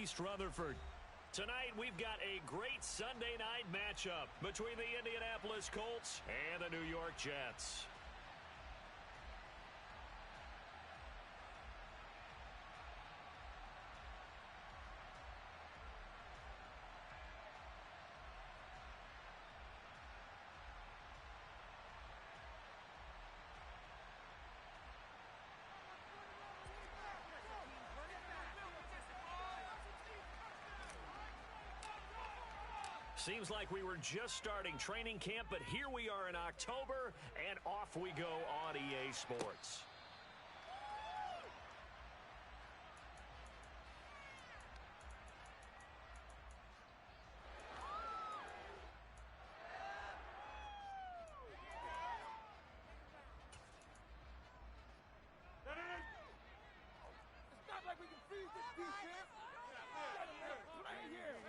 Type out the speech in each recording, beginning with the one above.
East Rutherford. Tonight, we've got a great Sunday night matchup between the Indianapolis Colts and the New York Jets. Seems like we were just starting training camp, but here we are in October, and off we go on EA Sports. It's not like we can freeze this defense. Play here.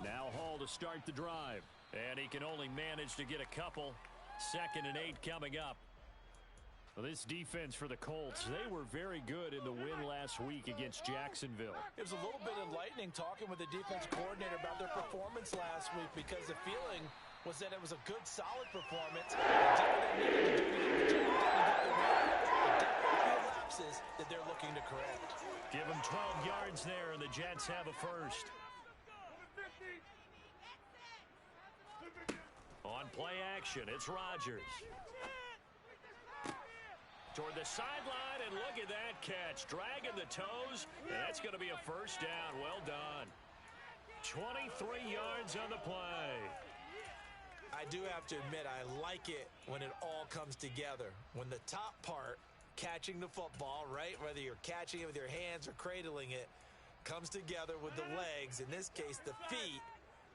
Now Hall to start the drive, and he can only manage to get a couple. 2nd and 8 coming up. Well, this defense for the Colts, they were very good in the win last week against Jacksonville. It was a little bit enlightening talking with the defense coordinator about their performance last week, because the feeling was that it was a good, solid performance. They did what they needed to do to get the job done to get the win. But definitely a few lapses that they're looking to correct. Give them 12 yards there, and the Jets have a first. On play action, it's Rodgers. Toward the sideline, and look at that catch. Dragging the toes, and that's going to be a first down. Well done. 23 yards on the play. I do have to admit, I like it when it all comes together. When the top part, catching the football, right, whether you're catching it with your hands or cradling it, comes together with the legs, in this case the feet,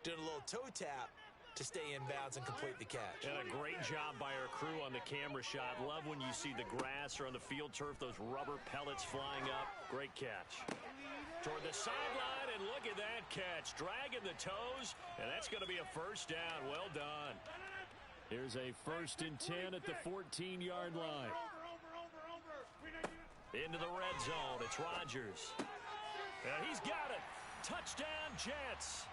doing a little toe tap to stay in bounds and complete the catch. And a great job by our crew on the camera shot. Love when you see the grass or on the field turf, those rubber pellets flying up. Great catch. Toward the sideline, and look at that catch. Dragging the toes, and that's going to be a first down. Well done. Here's a 1st and 10 at the 14-yard line. Into the red zone, it's Rodgers. And he's got it. Touchdown, Jets.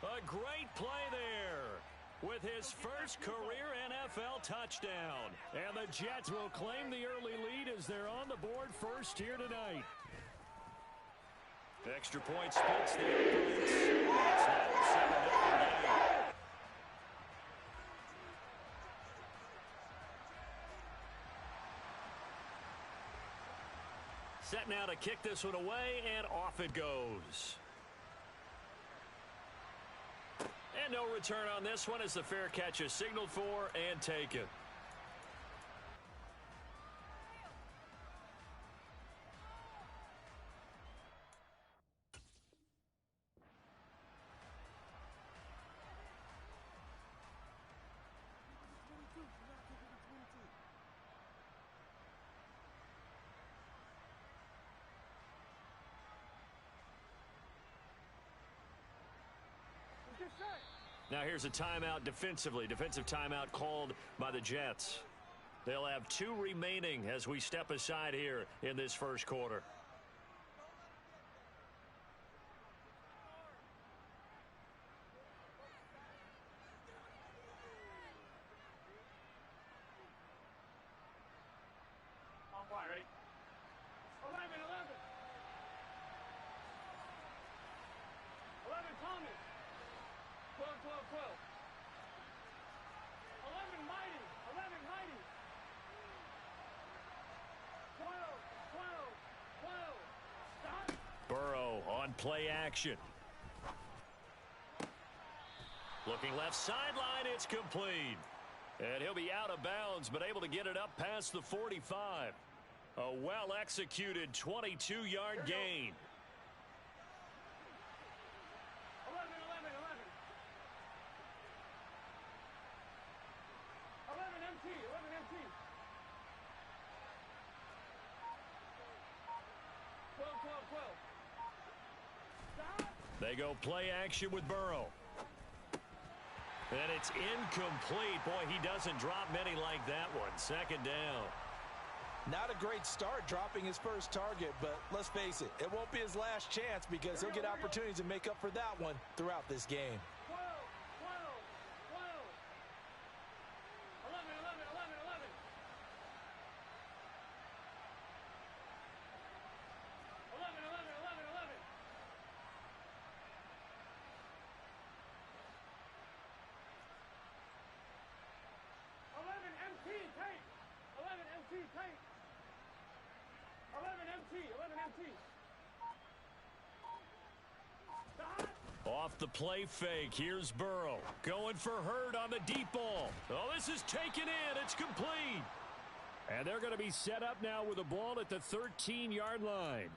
A great play there with his first career NFL touchdown. And the Jets will claim the early lead as they're on the board first here tonight. Extra point splits the offense. It's now a 7-0 game. Set now to kick this one away, and off it goes. And no return on this one as the fair catch is signaled for and taken. Now here's a timeout defensively. Defensive timeout called by the Jets. They'll have 2 remaining as we step aside here in this first quarter. On fire, ready? 11, 11. 11, Thomas. 12, 12, 12. 11, Mighty. 11, Mighty. 12, 12, 12. Stop. Burrow on play action. Looking left sideline, it's complete. And he'll be out of bounds, but able to get it up past the 45. A well-executed 22-yard gain. 11, 11, 11. 11 MT, 11 MT. 12, 12, 12. Stop. They go play action with Burrow. And it's incomplete. Boy, he doesn't drop many like that one. 2nd down. Not a great start dropping his first target, but let's face it, it won't be his last chance because he'll get opportunities to make up for that one throughout this game. 12, 12, 12. 11, 11, 11, 11. 11, 11, 11, 11. 11 MT tape. 11 MT tape. 11 MT. 11 MT. Off the play fake, here's Burrow. Going for Hurd on the deep ball. Oh, this is taken in. It's complete. And they're going to be set up now with a ball at the 13-yard line.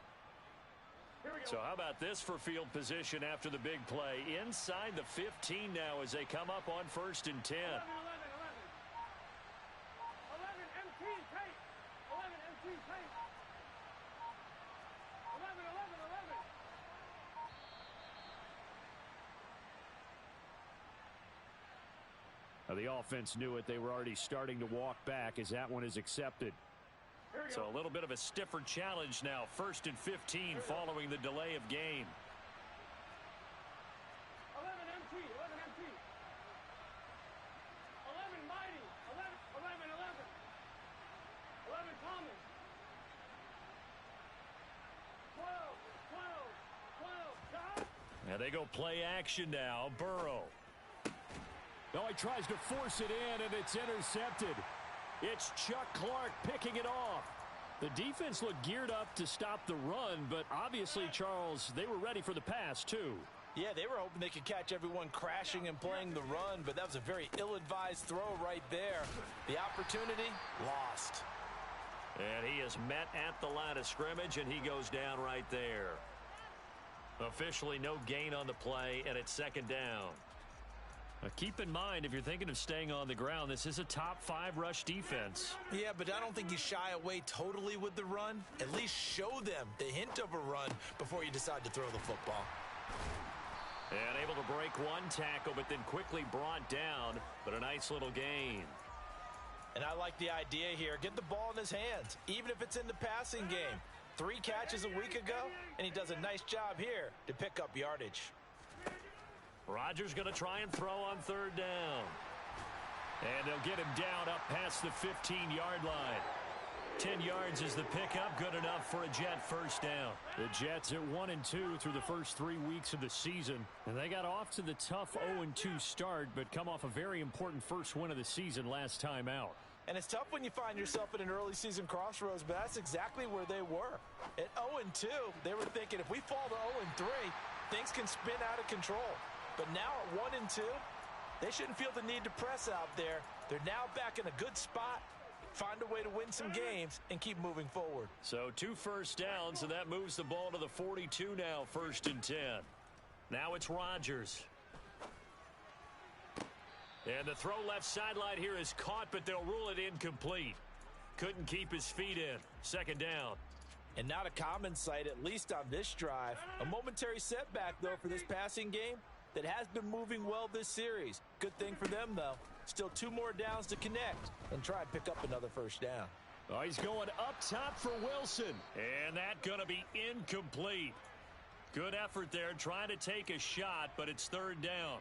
So how about this for field position after the big play? Inside the 15 now as they come up on 1st and 10. 11 MT tape. 11 MT tape. 11, 11, 11. Now the offense knew it. They were already starting to walk back as that one is accepted. So a little bit of a stiffer challenge now. 1st and 15 following the delay of game. 11 MT. 11 MT. 11 Mighty. 11, 11, 11. 11 Thomas. 12, 12, 12. Shot. Now they go play action now. Burrow. No, he tries to force it in, and it's intercepted. It's Chuck Clark picking it off. The defense looked geared up to stop the run, but obviously, Charles, they were ready for the pass, too. Yeah, they were hoping they could catch everyone crashing and playing the run, but that was a very ill-advised throw right there. The opportunity, lost. And he is met at the line of scrimmage, and he goes down right there. Officially no gain on the play, and it's 2nd down. Now keep in mind, if you're thinking of staying on the ground, this is a top 5 rush defense. Yeah, but I don't think you shy away totally with the run. At least show them the hint of a run before you decide to throw the football. And able to break one tackle, but then quickly brought down. But a nice little gain. And I like the idea here. Get the ball in his hands, even if it's in the passing game. 3 catches a week ago, and he does a nice job here to pick up yardage. Rodgers going to try and throw on 3rd down. And they'll get him down up past the 15-yard line. 10 yards is the pickup, good enough for a Jet 1st down. The Jets at 1-2 through the first 3 weeks of the season. And they got off to the tough 0-2 start, but come off a very important first win of the season last time out. And it's tough when you find yourself at an early season crossroads, but that's exactly where they were. At 0-2, they were thinking if we fall to 0-3, things can spin out of control. But now at 1-2, they shouldn't feel the need to press out there. They're now back in a good spot, find a way to win some games, and keep moving forward. So 2 first downs, and that moves the ball to the 42 now, 1st and 10. Now it's Rodgers. And the throw left sideline here is caught, but they'll rule it incomplete. Couldn't keep his feet in. 2nd down. And not a common sight, at least on this drive. A momentary setback, though, for this passing game that has been moving well this series. Good thing for them, though. Still 2 more downs to connect and try and pick up another 1st down. Oh, he's going up top for Wilson. And that going to be incomplete. Good effort there trying to take a shot, but it's 3rd down.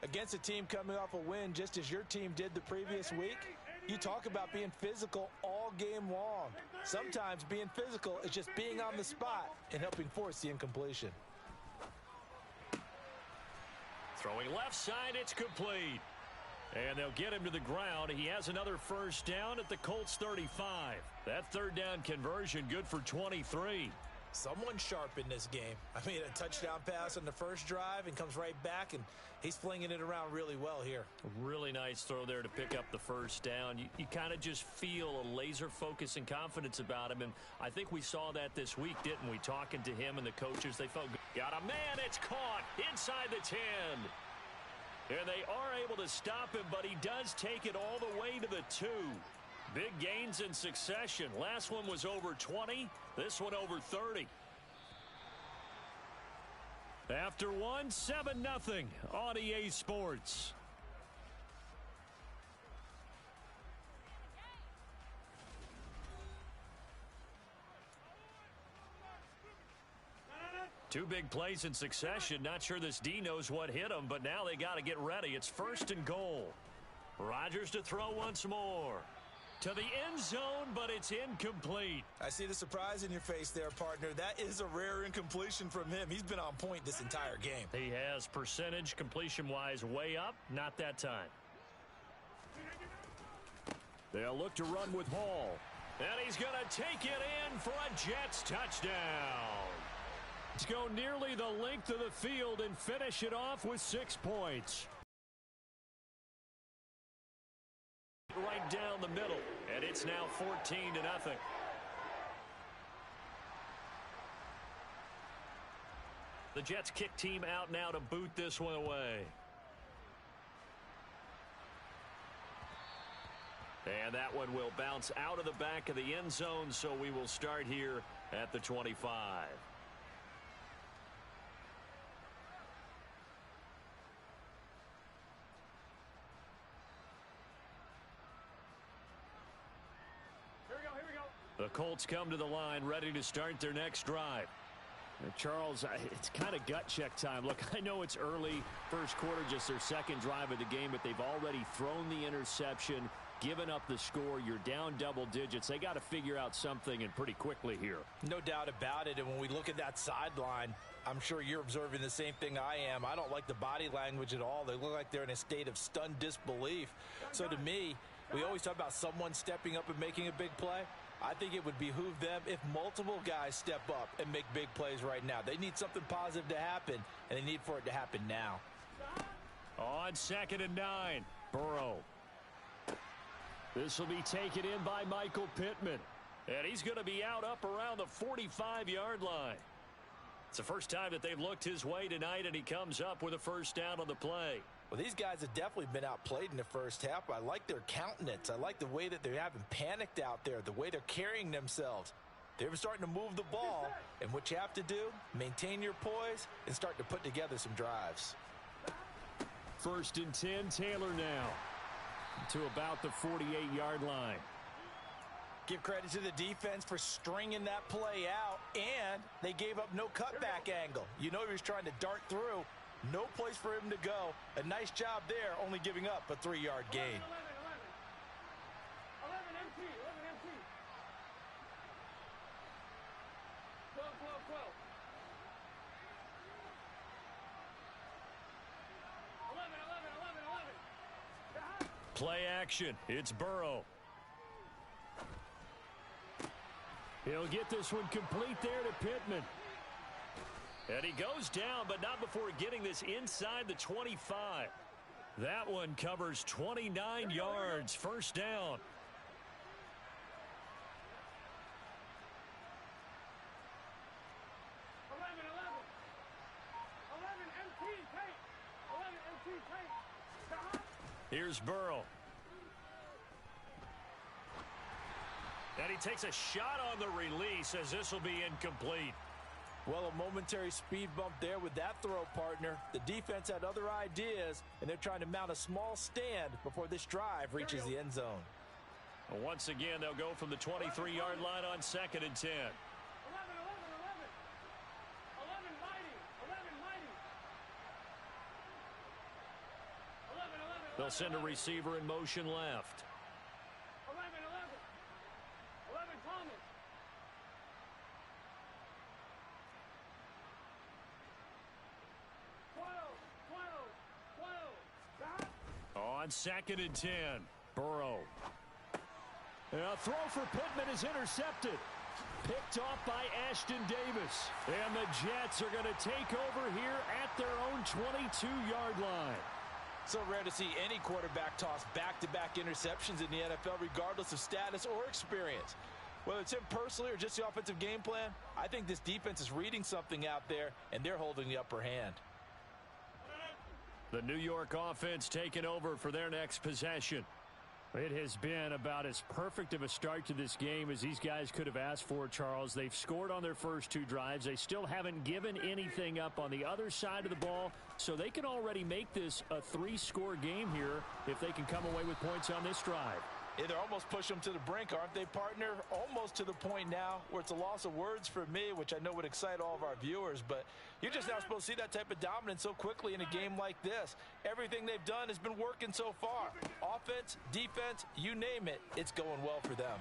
Against a team coming off a win just as your team did the previous week, you talk about being physical all game long. Sometimes being physical is just being on the spot and helping force the incompletion. Throwing left side, it's complete. And they'll get him to the ground. He has another 1st down at the Colts 35. That 3rd down conversion good for 23. Someone sharp in this game. I mean, a touchdown pass on the first drive and comes right back, and he's flinging it around really well here. Really nice throw there to pick up the 1st down. You kind of just feel a laser focus and confidence about him, and I think we saw that this week, didn't we? Talking to him and the coaches, they felt good. Got a man, it's caught inside the 10. And they are able to stop him, but he does take it all the way to the 2. Big gains in succession. Last one was over 20. This one over 30. After 1, 7-0 on EA Sports. Two big plays in succession. Not sure this D knows what hit him, but now they got to get ready. It's 1st and goal. Rodgers to throw once more. To the end zone, but it's incomplete. I see the surprise in your face there, partner. That is a rare incompletion from him. He's been on point this entire game. He has percentage completion-wise way up. Not that time. They'll look to run with Hall. And he's going to take it in for a Jets touchdown. Let's go nearly the length of the field and finish it off with 6 points. Right down the middle, and it's now 14-0. The Jets kick team out now to boot this one away. And that one will bounce out of the back of the end zone, so we will start here at the 25. The Colts come to the line, ready to start their next drive. Charles, it's kind of gut check time. Look, I know it's early, first quarter, just their second drive of the game, but they've already thrown the interception, given up the score. You're down double digits. They got to figure out something, and pretty quickly here. No doubt about it, and when we look at that sideline, I'm sure you're observing the same thing I am. I don't like the body language at all. They look like they're in a state of stunned disbelief. So to me, we always talk about someone stepping up and making a big play. I think it would behoove them if multiple guys step up and make big plays right now. They need something positive to happen, and they need for it to happen now. On 2nd and 9, Burrow. This will be taken in by Michael Pittman. And he's going to be out up around the 45-yard line. It's the first time that they've looked his way tonight, and he comes up with a first down on the play. Well, these guys have definitely been outplayed in the first half. I like their countenance. I like the way that they haven't panicked out there, the way they're carrying themselves. They're starting to move the ball, and what you have to do, maintain your poise and start to put together some drives. 1st and 10, Taylor now to about the 48-yard line. Give credit to the defense for stringing that play out, and they gave up no cutback angle. You know he was trying to dart through. No place for him to go. A nice job there, only giving up a 3-yard gain. 11 MT. 11 MT. 12. 11. Play action. It's Burrow. He'll get this one complete there to Pittman. And he goes down, but not before getting this inside the 25. That one covers 29 yards. First down. 11 MT tight. 11 MT tight. Here's Burrow. And he takes a shot on the release as this will be incomplete. Well, a momentary speed bump there with that throw, partner. The defense had other ideas, and they're trying to mount a small stand before this drive reaches the end zone. Well, once again, they'll go from the 23-yard line on 2nd and 10. 11 mighty. 11. They'll send a receiver in motion left. 11 Thomas. On 2nd and 10, Burrow. A throw for Pittman is intercepted. Picked off by Ashton Davis. And the Jets are going to take over here at their own 22-yard line. So rare to see any quarterback toss back-to-back interceptions in the NFL, regardless of status or experience. Whether it's him personally or just the offensive game plan, I think this defense is reading something out there, and they're holding the upper hand. The New York offense taking over for their next possession. It has been about as perfect of a start to this game as these guys could have asked for, Charles. They've scored on their first 2 drives. They still haven't given anything up on the other side of the ball, so they can already make this a 3-score game here if they can come away with points on this drive. Yeah, they're almost pushing them to the brink, aren't they, partner? Almost to the point now where it's a loss of words for me, which I know would excite all of our viewers, but you're just not supposed to see that type of dominance so quickly in a game like this. Everything they've done has been working so far. Offense, defense, you name it, it's going well for them.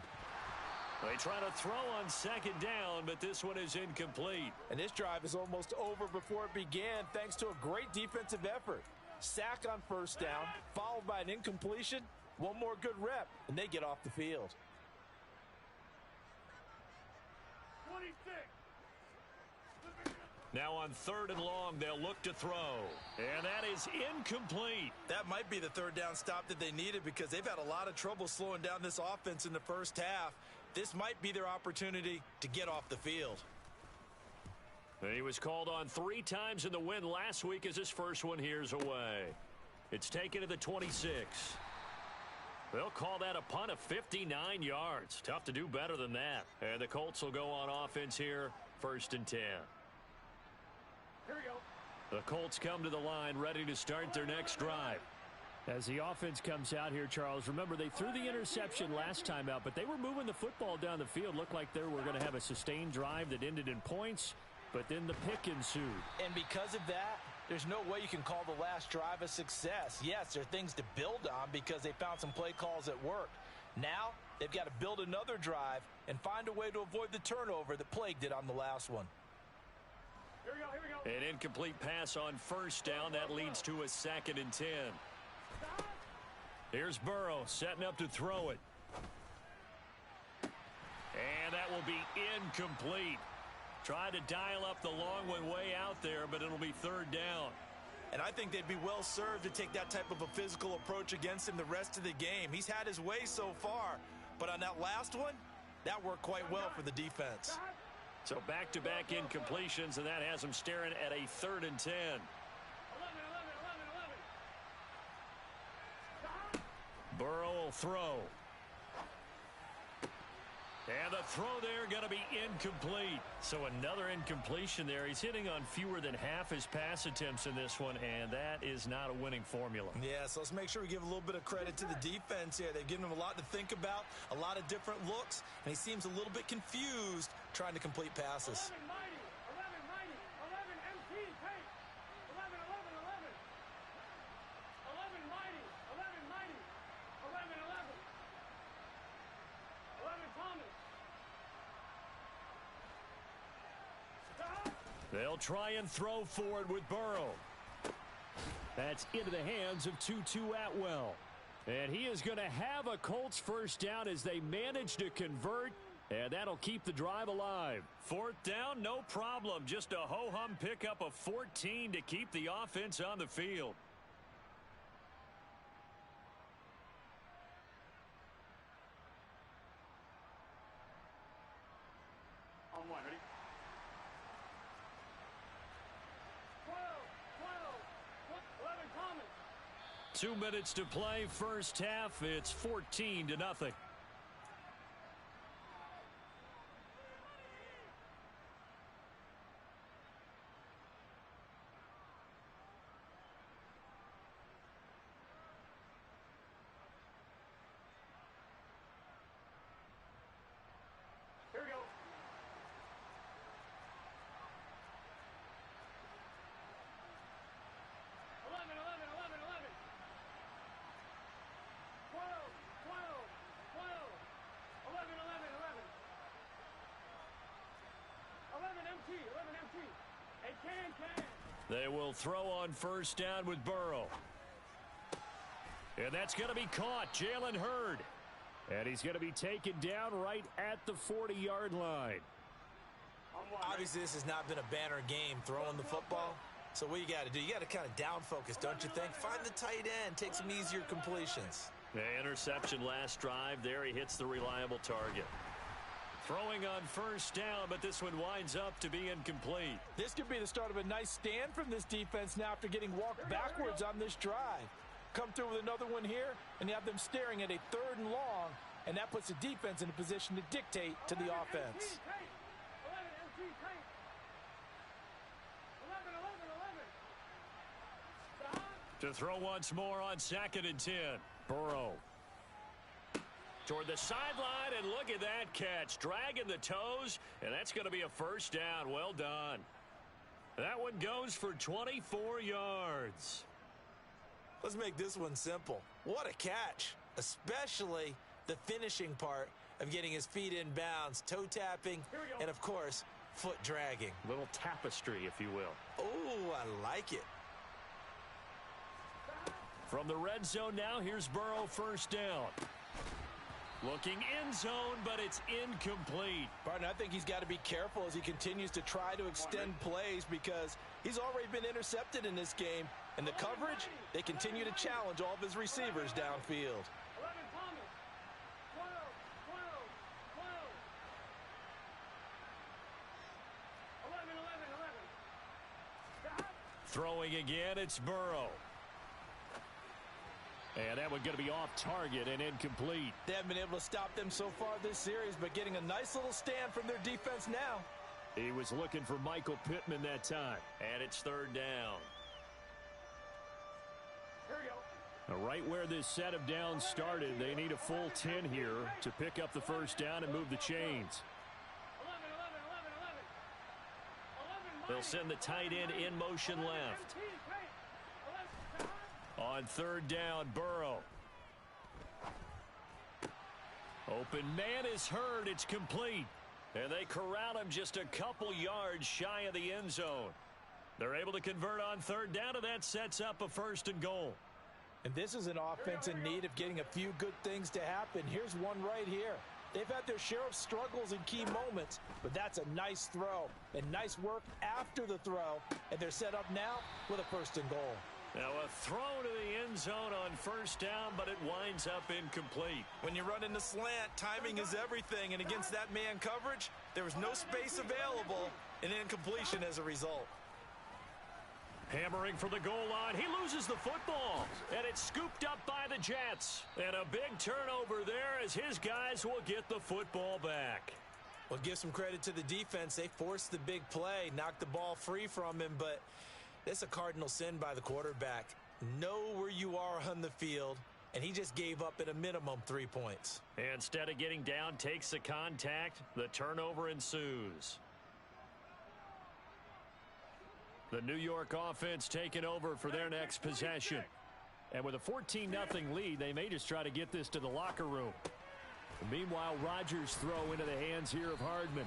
They try to throw on second down, but this one is incomplete. And this drive is almost over before it began thanks to a great defensive effort. Sack on first down, followed by an incompletion. One more good rep, and they get off the field. 26. Now on third and long, they'll look to throw. And that is incomplete. That might be the third down stop that they needed because they've had a lot of trouble slowing down this offense in the first half. This might be their opportunity to get off the field. He was called on 3 times in the win last week as his first one here's away. It's taken to the 26. They'll call that a punt of 59 yards. Tough to do better than that. And the Colts will go on offense here, 1st and 10. Here we go. The Colts come to the line ready to start their next drive. As the offense comes out here, Charles, remember they threw the interception last time out, but they were moving the football down the field. Looked like they were going to have a sustained drive that ended in points, but then the pick ensued. And because of that, there's no way you can call the last drive a success. Yes, there are things to build on because they found some play calls that worked. Now, they've got to build another drive and find a way to avoid the turnover that plagued it on the last one. Here we go, here we go. An incomplete pass on first down. That leads to a 2nd and 10. Here's Burrow setting up to throw it. And that will be incomplete. Try to dial up the long one way out there, but it'll be 3rd down. And I think they'd be well served to take that type of a physical approach against him the rest of the game. He's had his way so far, but on that last one, that worked quite well for the defense. So back-to-back incompletions, and that has them staring at a 3rd and 10. 11. Burrow will throw. And the throw there going to be incomplete. So another incompletion there. He's hitting on fewer than half his pass attempts in this one, and that is not a winning formula. Yeah, so let's make sure we give a little bit of credit to the defense here. They've given him a lot to think about, a lot of different looks, and he seems a little bit confused trying to complete passes. 11 mighty. 11 mighty. 11 MT. Take. 11. 11 mighty. 11 mighty. 11. 11 Thomas. They'll try and throw forward with Burrow. That's into the hands of Tutu Atwell. And he is going to have a Colts first down as they manage to convert. And that'll keep the drive alive. 4th down, no problem. Just a ho-hum pickup of 14 to keep the offense on the field. On 1, ready? 11 Thomas. 2 minutes to play, first half. It's 14-0. Here we go. 11. 12. 11 MT. 11 MT. Hey, can. They will throw on first down with Burrow. And that's going to be caught. Jalen Hurd. And he's going to be taken down right at the 40-yard line. Obviously, this has not been a banner game throwing the football. So what you got to do, you got to kind of down focus, don't you think? Find the tight end, take some easier completions. The interception last drive. There he hits the reliable target. Throwing on first down, but this one winds up to be incomplete. This could be the start of a nice stand from this defense now after getting walked backwards on this drive. Come through with another one here, and you have them staring at a 3rd and long, and that puts the defense in a position to dictate to the offense. 11 To throw once more on 2nd and 10. Burrow. Toward the sideline, and look at that catch. Dragging the toes, and that's going to be a first down. Well done. That one goes for 24 yards. Let's make this one simple. What a catch, especially the finishing part of getting his feet in bounds, toe tapping, and, of course, foot dragging. Little tapestry, if you will. Oh, I like it. From the red zone now, here's Burrow, first down. Looking end zone, but it's incomplete. Barton, I think he's got to be careful as he continues to try to extend plays because he's already been intercepted in this game. And the coverage, they continue to challenge all of his receivers downfield. Throwing again, it's Burrow. And that one going to be off target and incomplete. They haven't been able to stop them so far this series, but getting a nice little stand from their defense now. He was looking for Michael Pittman that time. And it's third down. Now, right where this set of downs started, they need a full 10 here to pick up the first down and move the chains. They'll send the tight end in motion left. On third down, Burrow. Open man is heard. It's complete. And they corral him just a couple yards shy of the end zone. They're able to convert on third down, and that sets up a first and goal. And this is an offense in need of getting a few good things to happen. Here's one right here. They've had their share of struggles in key moments, but that's a nice throw and nice work after the throw. And they're set up now with a first and goal. Now a throw to the end zone on first down, but it winds up incomplete. When you run in the slant, timing is everything. And against that man coverage, there was no space available, and incompletion as a result. Hammering for the goal line. He loses the football. And it's scooped up by the Jets. And a big turnover there as his guys will get the football back. Well, give some credit to the defense. They forced the big play, knocked the ball free from him, but it's a cardinal sin by the quarterback. Know where you are on the field, and he just gave up at a minimum 3 points. Instead of getting down, takes the contact. The turnover ensues. The New York offense taking over for their next possession. And with a 14-0 lead, they may just try to get this to the locker room. Meanwhile, Rodgers throw into the hands here of Hardman.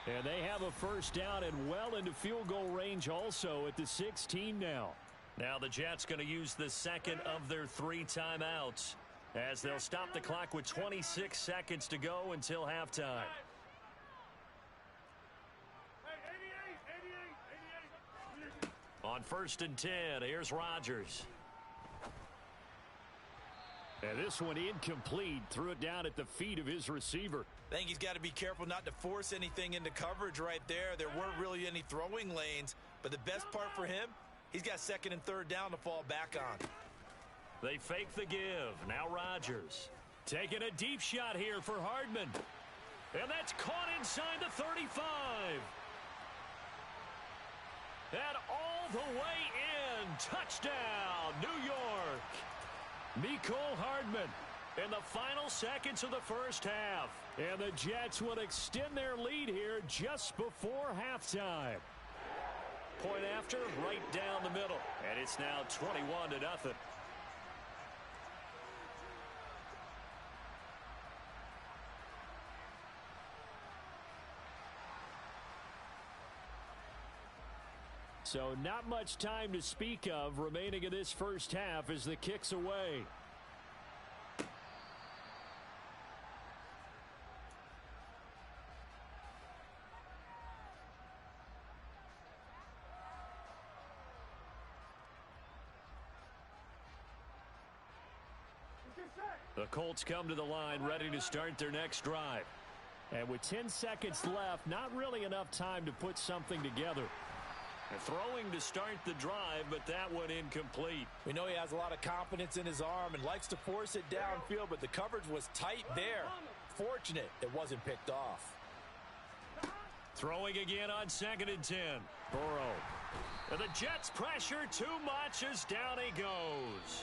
And they have a first down and well into field goal range also at the 16 now. Now the Jets going to use the second of their 3 timeouts as they'll stop the clock with 26 seconds to go until halftime. On first and 10, here's Rodgers. And this one incomplete. Threw it down at the feet of his receiver. I think he's got to be careful not to force anything into coverage right there. There weren't really any throwing lanes, but the best part for him, he's got second and third down to fall back on. They fake the give. Now Rodgers taking a deep shot here for Hardman. And that's caught inside the 35. And all the way in. Touchdown, New York. Mecole Hardman in the final seconds of the first half. And the Jets will extend their lead here just before halftime. Point after, right down the middle. And it's now 21-0. So not much time to speak of remaining in this first half as the kick's away. The Colts come to the line ready to start their next drive. And with 10 seconds left, not really enough time to put something together. Throwing to start the drive, but that one incomplete. We know he has a lot of confidence in his arm and likes to force it downfield, but the coverage was tight there. Fortunate it wasn't picked off. Throwing again on second and 10. Burrow. And the Jets pressure too much as down he goes.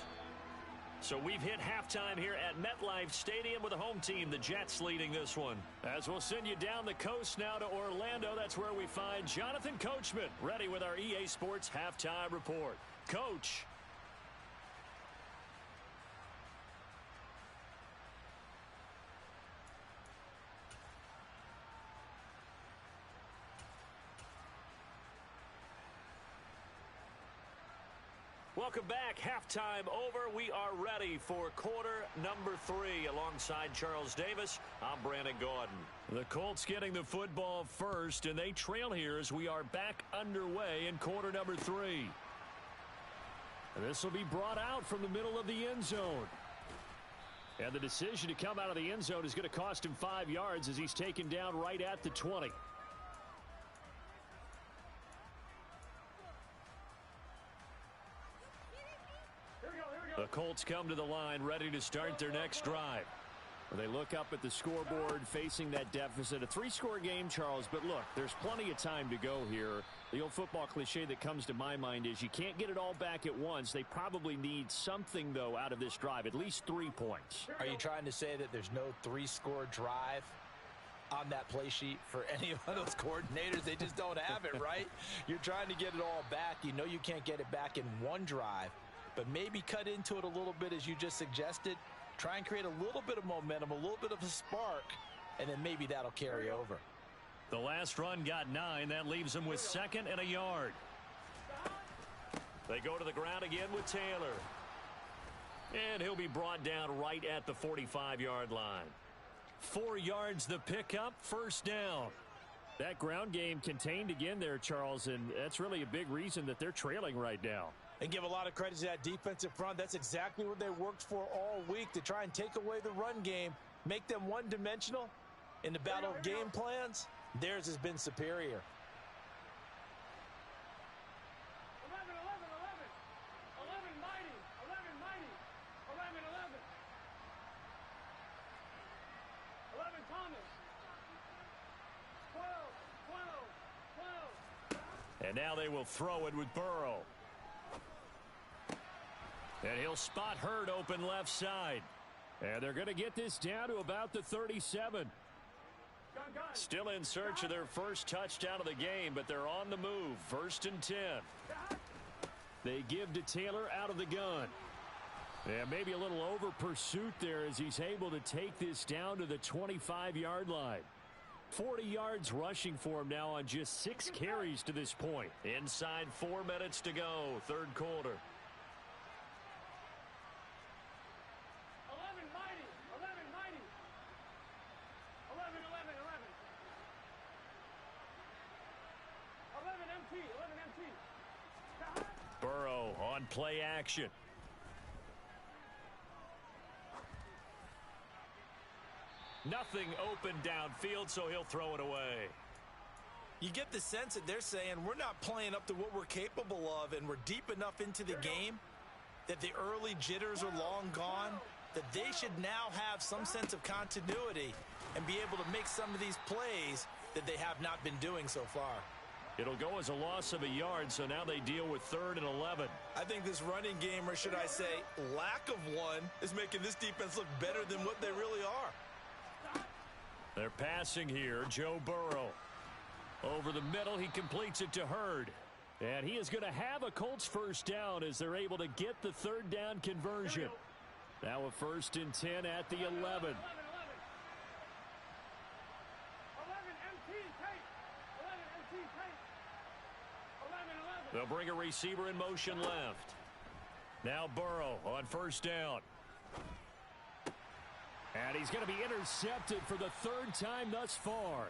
So we've hit halftime here at MetLife Stadium with the home team, the Jets, leading this one. As we'll send you down the coast now to Orlando, that's where we find Jonathan Coachman, ready with our EA Sports halftime report. Coach. Welcome back. Halftime over. We are ready for quarter number 3. Alongside Charles Davis, I'm Brandon Gaudin. The Colts getting the football first, and they trail here as we are back underway in quarter number 3. And this will be brought out from the middle of the end zone. And the decision to come out of the end zone is going to cost him 5 yards as he's taken down right at the 20. The Colts come to the line ready to start their next drive. They look up at the scoreboard facing that deficit. A 3-score game, Charles, but look, there's plenty of time to go here. The old football cliche that comes to my mind is you can't get it all back at once. They probably need something, though, out of this drive, at least 3 points. Are you trying to say that there's no 3-score drive on that play sheet for any of those coordinators? They just don't have it, right? You're trying to get it all back. You know you can't get it back in one drive. But maybe cut into it a little bit as you just suggested. Try and create a little bit of momentum, a little bit of a spark, and then maybe that'll carry over. The last run got 9. That leaves them with 2nd and a yard. They go to the ground again with Taylor. And he'll be brought down right at the 45-yard line. 4 yards the pickup, first down. That ground game contained again there, Charles, and that's really a big reason that they're trailing right now. And give a lot of credit to that defensive front. That's exactly what they worked for all week, to try and take away the run game, make them one-dimensional. In the battle of game plans, theirs has been superior. 11, 11, 11. 11 mighty. 11 mighty. 11, 11. 11 Thomas. 12, 12, 12. And now they will throw it with Burrow. And he'll spot Hurd open left side. And they're going to get this down to about the 37. Still in search of their first touchdown of the game, but they're on the move. 1st and 10. They give to Taylor out of the gun. And maybe a little over pursuit there as he's able to take this down to the 25-yard line. 40 yards rushing for him now on just 6 carries to this point. Inside 4 minutes to go, 3rd quarter. 11 mighty. 11 mighty. 11, 11, 11. 11 MT. 11 MT. Burrow on play action. Nothing open downfield, so he'll throw it away. You get the sense that they're saying we're not playing up to what we're capable of, and we're deep enough into the game that the early jitters are long gone, that they should now have some sense of continuity and be able to make some of these plays that they have not been doing so far. It'll go as a loss of a yard, so now they deal with 3rd and 11. I think this running game, or should I say lack of one, is making this defense look better than what they really are. They're passing here. Joe Burrow. Over the middle, he completes it to Hurd. And he is going to have a Colts first down as they're able to get the 3rd down conversion. Now a 1st and 10 at the 11. 11 MT tape. 11 MT tape. 11, 11. They'll bring a receiver in motion left. Now Burrow on 1st down. And he's going to be intercepted for the 3rd time thus far.